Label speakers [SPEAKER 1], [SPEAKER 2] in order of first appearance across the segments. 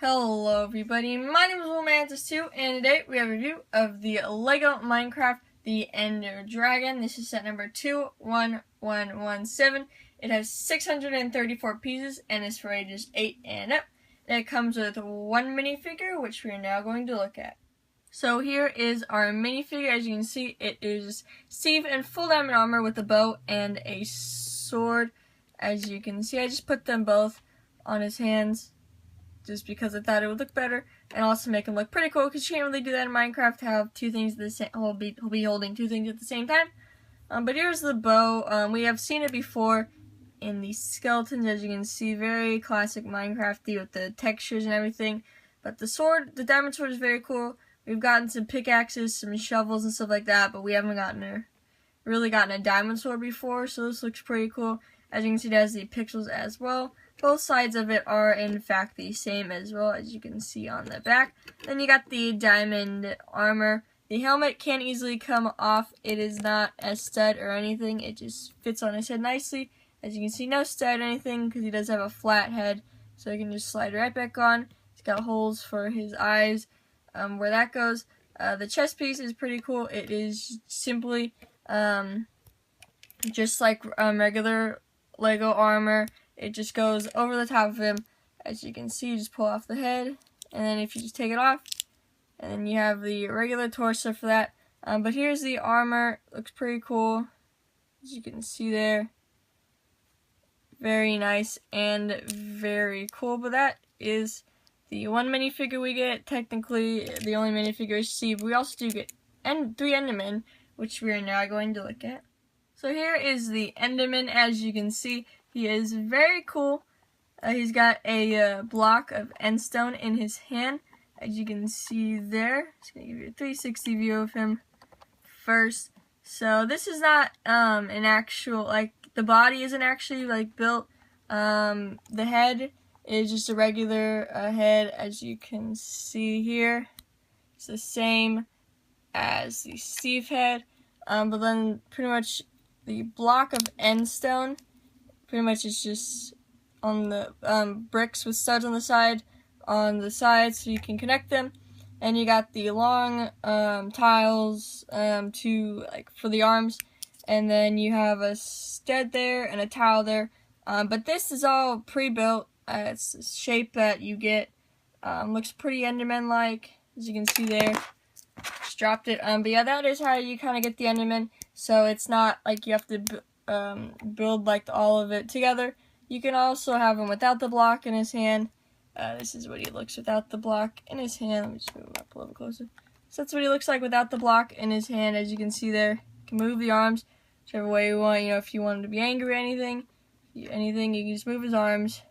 [SPEAKER 1] Hello everybody, my name is Romantis2 and today we have a review of the LEGO Minecraft The Ender Dragon. This is set number 21117. It has 634 pieces and is for ages 8 and up. And it comes with one minifigure, which we are now going to look at. So here is our minifigure. As you can see, it is Steve in full diamond armor with a bow and a sword. As you can see, I just put them both on his hands just because I thought it would look better and also make him look pretty cool, because you can't really do that in Minecraft, have two things at the same, he'll be holding two things at the same time. But here's the bow. We have seen it before in the skeletons, as you can see, very classic Minecrafty with the textures and everything. But the sword, the diamond sword, is very cool. We've gotten some pickaxes, some shovels and stuff like that, but we haven't really gotten a diamond sword before, so this looks pretty cool. As you can see, it has the pixels as well. Both sides of it are in fact the same as well, as you can see on the back. Then you got the diamond armor. The helmet can easily come off. It is not a stud or anything. It just fits on his head nicely. As you can see, no stud or anything because he does have a flat head, so he can just slide right back on. He's got holes for his eyes where that goes. The chest piece is pretty cool. It is simply just like regular LEGO armor. It just goes over the top of him. As you can see, you just pull off the head, and then if you just take it off, and then you have the regular torso for that. But here's the armor. Looks pretty cool, as you can see there. Very nice and very cool. But that is the one minifigure we get. Technically, the only minifigure is Steve. We also do get 3 Endermen, which we are now going to look at. So here is the Enderman. As you can see, he is very cool. He's got a block of endstone in his hand, as you can see there. Just gonna give you a 360 view of him first. So this is not an actual, like, the body isn't actually like built. The head is just a regular head, as you can see here. It's the same as the Steve head, but then pretty much the block of endstone pretty much is just on the bricks with studs on the side, so you can connect them. And you got the long tiles for the arms, and then you have a stud there and a tile there. But this is all pre-built. It's the shape that you get. Looks pretty Enderman-like, as you can see there. Just dropped it. But yeah, that is how you kind of get the Enderman. So it's not like you have to build like all of it together. You can also have him without the block in his hand. This is what he looks without the block in his hand. Let me just move him up a little closer. So that's what he looks like without the block in his hand, as you can see there. You can move the arms whichever way you want. You know, if you want him to be angry or anything, you can just move his arms.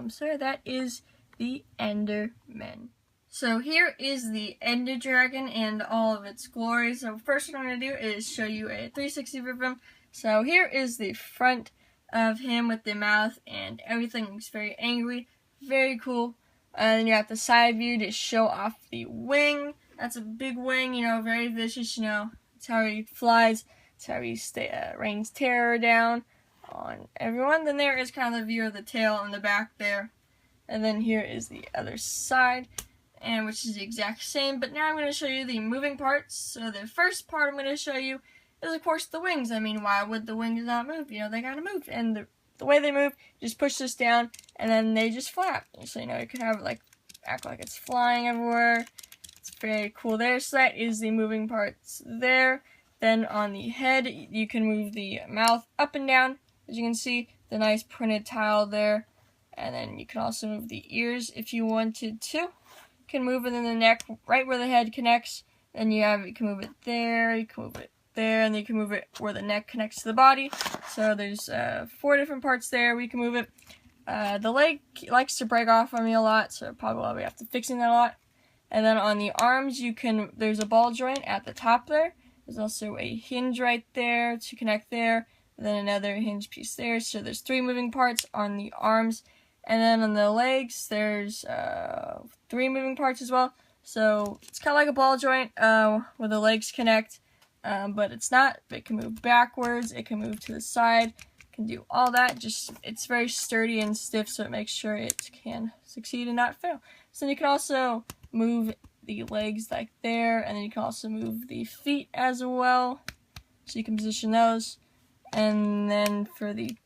[SPEAKER 1] So yeah, that is the Enderman. So here is the Ender Dragon and all of its glory. So first what I'm going to do is show you a 360 view of him. So here is the front of him with the mouth and everything. Looks very angry, very cool. And then you have the side view to show off the wing. That's a big wing, you know, very vicious, you know. That's how he flies. That's how he rains terror down on everyone. Then there is kind of the view of the tail on the back there. And then here is the other side, and which is the exact same. But now I'm going to show you the moving parts. So the first part I'm going to show you is, of course, the wings. I mean, why would the wings not move? You know, they gotta move. And the way they move, just push this down, and then they just flap. So, you know, you can have it, like, act like it's flying everywhere. It's very cool there. So that is the moving parts there. Then on the head, you can move the mouth up and down. As you can see, the nice printed tile there. And then you can also move the ears if you wanted to. You can move it in the neck, right where the head connects. Then you can move it there, you can move it there, and then you can move it where the neck connects to the body. So there's 4 different parts there where you can move it. The leg likes to break off on me a lot, so probably I'll have to fixing that a lot. And then on the arms, there's a ball joint at the top there. There's also a hinge right there to connect there, and then another hinge piece there. So there's 3 moving parts on the arms. And then on the legs, there's 3 moving parts as well. So it's kind of like a ball joint where the legs connect. But it's not. It can move backwards, it can move to the side, it can do all that. Just it's very sturdy and stiff, so it makes sure it can succeed and not fail. So then you can also move the legs like there, and then you can also move the feet as well, so you can position those. And then for the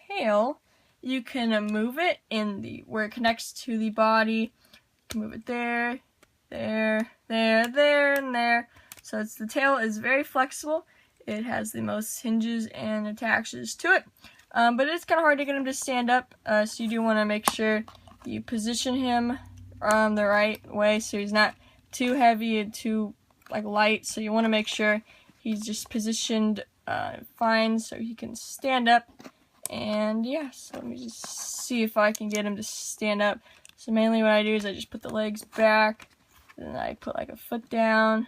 [SPEAKER 1] tail, you can move it in the where it connects to the body. You can move it there, there, there, there, and there. So it's the tail is very flexible. It has the most hinges and attaches to it, but it's kind of hard to get him to stand up. So you do want to make sure you position him the right way, so he's not too heavy and too light. So you want to make sure he's just positioned fine, so he can stand up. And yeah, so let me just see if I can get him to stand up. So mainly what I do is I just put the legs back, and then I put a foot down.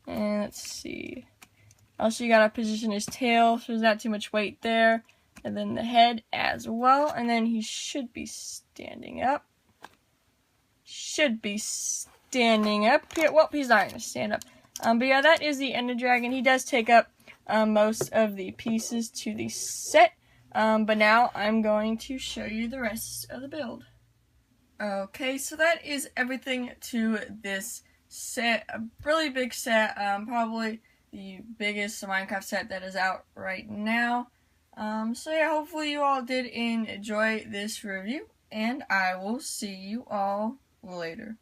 [SPEAKER 1] And let's see. Also, you gotta position his tail so there's not too much weight there. And then the head as well. And then he should be standing up. Should be standing up. Here, well, he's not gonna stand up. But yeah, that is the Ender Dragon. He does take up most of the pieces to the set. But now I'm going to show you the rest of the build. Okay, so that is everything to this set. A really big set, probably the biggest Minecraft set that is out right now. So yeah, hopefully you all did enjoy this review, and I will see you all later.